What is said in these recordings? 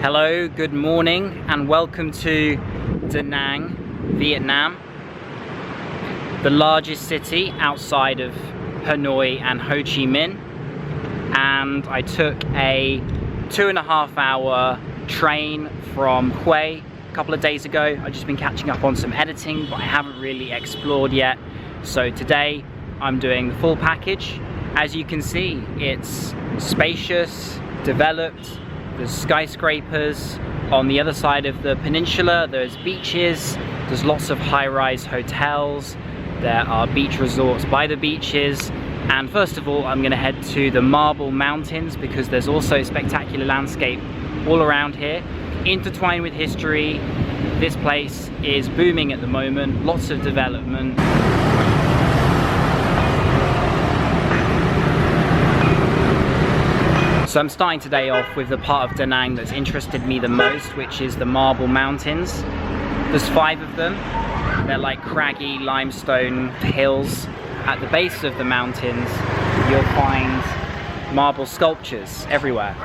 Hello, good morning, and welcome to Danang, Vietnam, the largest city outside of Hanoi and Ho Chi Minh. And I took a 2.5 hour train from Hue a couple of days ago. I've just been catching up on some editing, but I haven't really explored yet. So today I'm doing the full package. As you can see, it's spacious, developed. There's skyscrapers on the other side of the peninsula, there's beaches, there's lots of high-rise hotels, there are beach resorts by the beaches, and first of all I'm going to head to the Marble Mountains because there's also spectacular landscape all around here, intertwined with history. This place is booming at the moment, lots of development. So I'm starting today off with the part of Danang that's interested me the most, which is the Marble Mountains. There's 5 of them. They're like craggy limestone hills. At the base of the mountains, you'll find marble sculptures everywhere.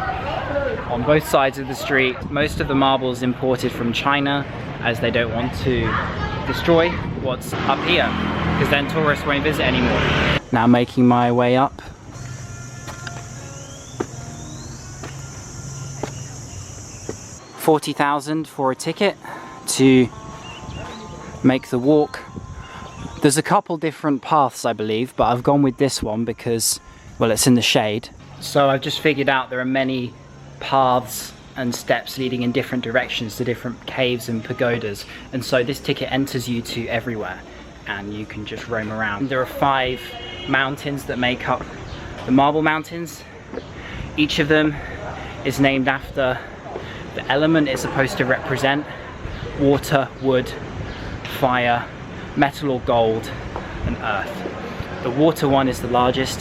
On both sides of the street, most of the marble is imported from China, as they don't want to destroy what's up here, because then tourists won't visit anymore. Now making my way up. $40,000 for a ticket to make the walk. There's a couple different paths, I believe, but I've gone with this one because, well, it's in the shade. So I've just figured out there are many paths and steps leading in different directions to different caves and pagodas, and so this ticket enters you to everywhere and you can just roam around. There are 5 mountains that make up the Marble Mountains. Each of them is named after the element it's supposed to represent: water, wood, fire, metal or gold, and earth. The water one is the largest,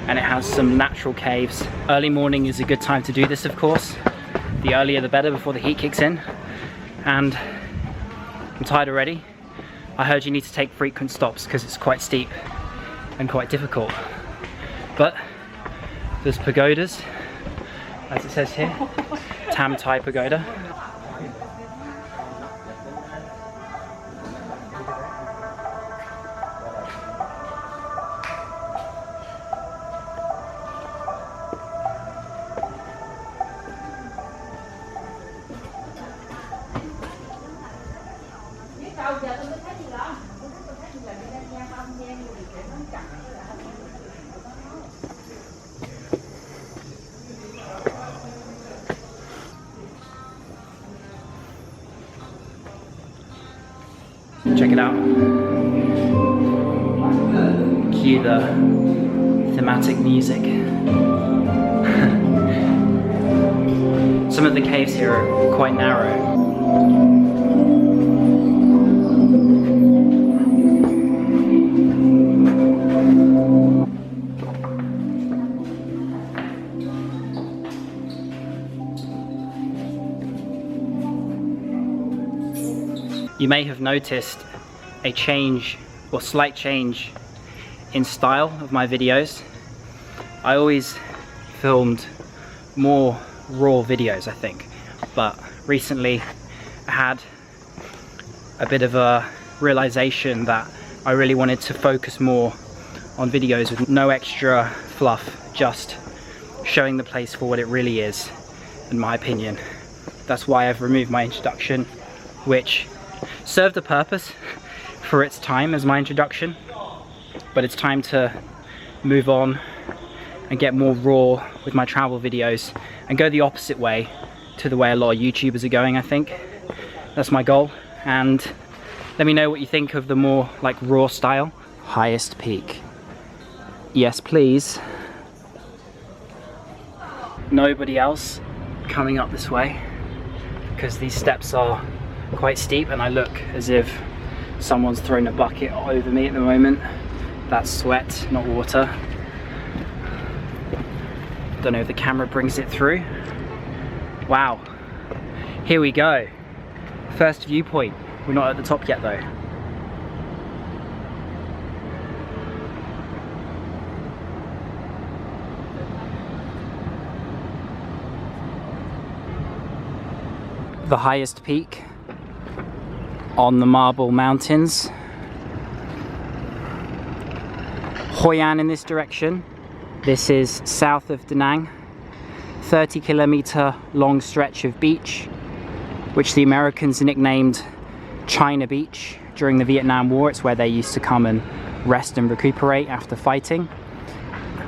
and it has some natural caves. Early morning is a good time to do this, of course. The earlier the better, before the heat kicks in. And I'm tired already. I heard you need to take frequent stops because it's quite steep and quite difficult. But there's pagodas, as it says here. Tam Tai Pagoda. Check it out. Cue the thematic music. Some of the caves here are quite narrow. You may have noticed a change, or slight change, in style of my videos. I always filmed more raw videos, I think, but recently I had a bit of a realization that I really wanted to focus more on videos with no extra fluff, just showing the place for what it really is, in my opinion. That's why I've removed my introduction, which served a purpose for its time as my introduction, but it's time to move on and get more raw with my travel videos and go the opposite way to the way a lot of YouTubers are going, I think. That's my goal, and let me know what you think of the more like raw style. Highest peak. Yes, please. Nobody else coming up this way because these steps are quite steep and I look as if someone's thrown a bucket over me at the moment. That's sweat, not water. Don't know if the camera brings it through. Wow, here we go. First viewpoint. We're not at the top yet though. the highest peak on the Marble Mountains. Hoi An in this direction. This is south of Da Nang. 30-kilometer long stretch of beach, which the Americans nicknamed China Beach during the Vietnam War. It's where they used to come and rest and recuperate after fighting.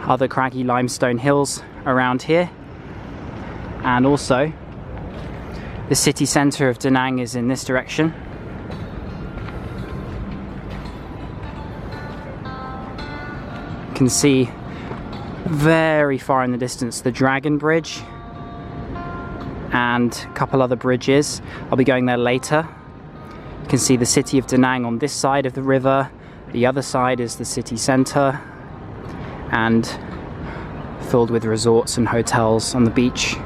Other craggy limestone hills around here. And also, the city centre of Da Nang is in this direction. You can see very far in the distance the Dragon Bridge and a couple other bridges. I'll be going there later. You can see the city of Da Nang on this side of the river. The other side is the city centre and filled with resorts and hotels on the beach.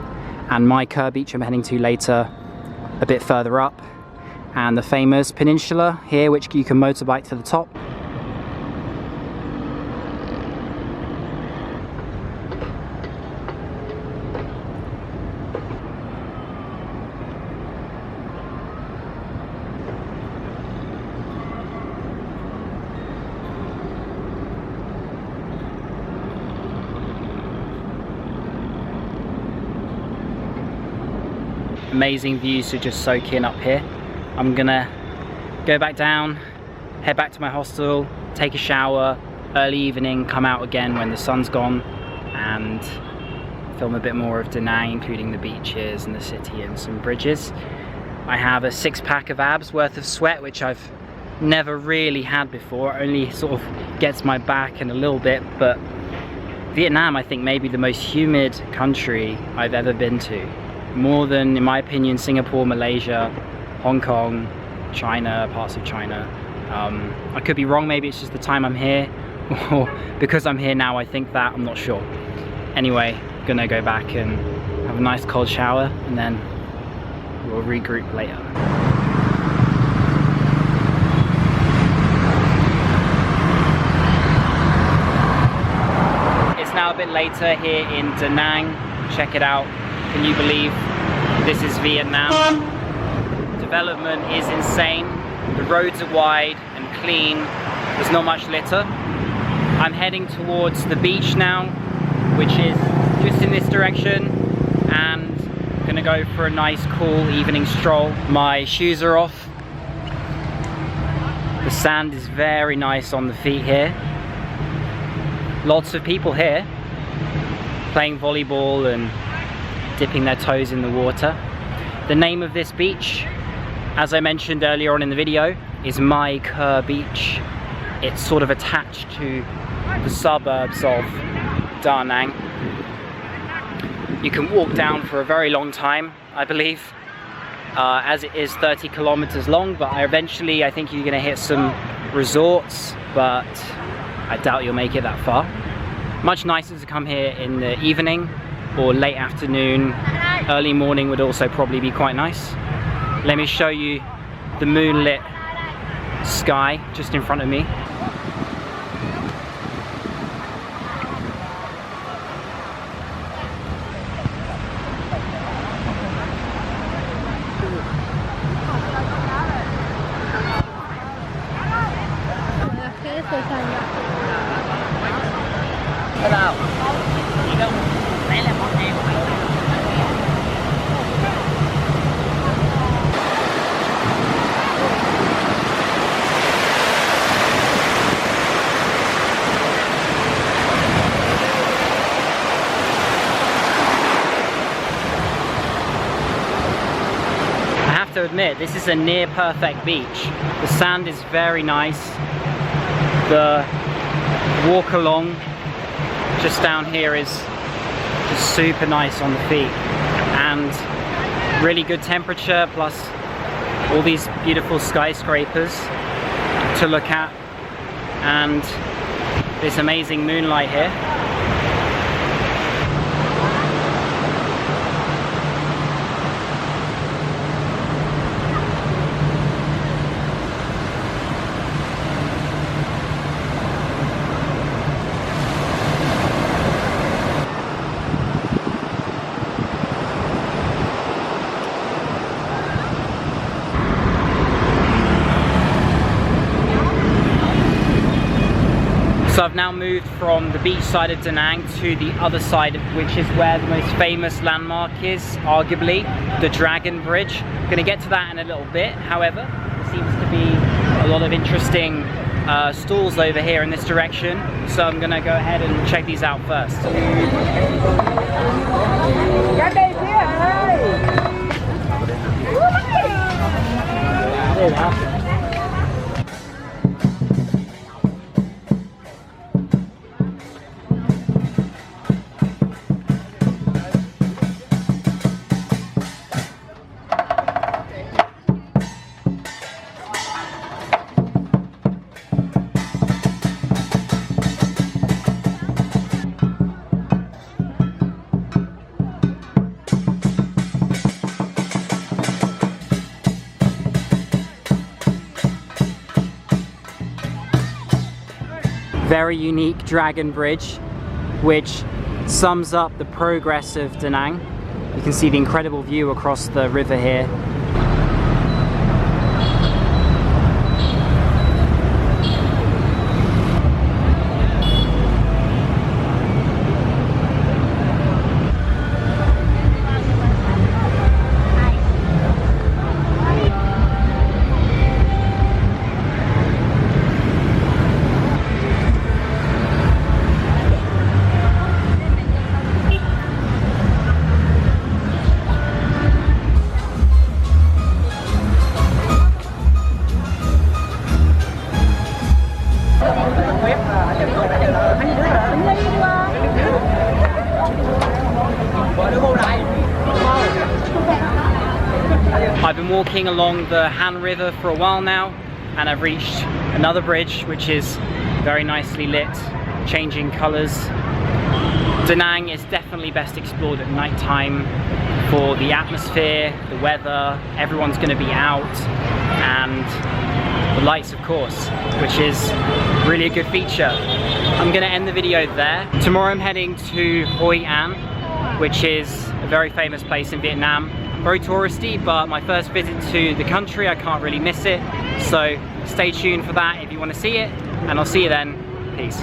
And my Kerr beach I'm heading to later, a bit further up, and the famous peninsula here, which you can motorbike to the top. Amazing views to just soak in up here. I'm gonna go back down, head back to my hostel, take a shower, early evening, come out again when the sun's gone, and film a bit more of Da Nang, including the beaches and the city and some bridges. I have a 6-pack of abs worth of sweat, which I've never really had before. It only sort of gets my back and a little bit, but Vietnam, I think, may be the most humid country I've ever been to. More than, in my opinion, Singapore, Malaysia, Hong Kong, China, parts of China. I could be wrong, maybe it's just the time I'm here, or because I'm here now I think that, I'm not sure. Anyway, gonna go back and have a nice cold shower and then we'll regroup later. It's now a bit later here in Da Nang. Check it out. Can you believe this is Vietnam? Development is insane. The roads are wide and clean. There's not much litter. I'm heading towards the beach now, which is just in this direction, and I'm gonna go for a nice cool evening stroll. My shoes are off. The sand is very nice on the feet here. Lots of people here playing volleyball and dipping their toes in the water. The name of this beach, as I mentioned earlier on in the video, is My Kerr Beach. It's sort of attached to the suburbs of Da Nang. You can walk down for a very long time, I believe, as it is 30 kilometers long, but eventually I think you're gonna hit some resorts, but I doubt you'll make it that far. Much nicer to come here in the evening or late afternoon. Early morning would also probably be quite nice. Let me show you the moonlit sky just in front of me. To admit, this is a near perfect beach. The sand is very nice. The walk along just down here is just super nice on the feet, and really good temperature, plus all these beautiful skyscrapers to look at, and this amazing moonlight here. So I've now moved from the beach side of Da Nang to the other side, which is where the most famous landmark is, arguably, the Dragon Bridge. I'm going to get to that in a little bit. However, there seems to be a lot of interesting stalls over here in this direction, so I'm going to go ahead and check these out first. Very unique Dragon Bridge, which sums up the progress of Da Nang. You can see the incredible view across the river here. I've been walking along the Han River for a while now, and I've reached another bridge which is very nicely lit, changing colours. Da Nang is definitely best explored at night time for the atmosphere, the weather, everyone's going to be out, and the lights, of course, which is really a good feature. I'm going to end the video there. Tomorrow I'm heading to Hoi An, which is a very famous place in Vietnam. Very touristy, but my first visit to the country, I can't really miss it. So stay tuned for that if you want to see it, and I'll see you then. Peace.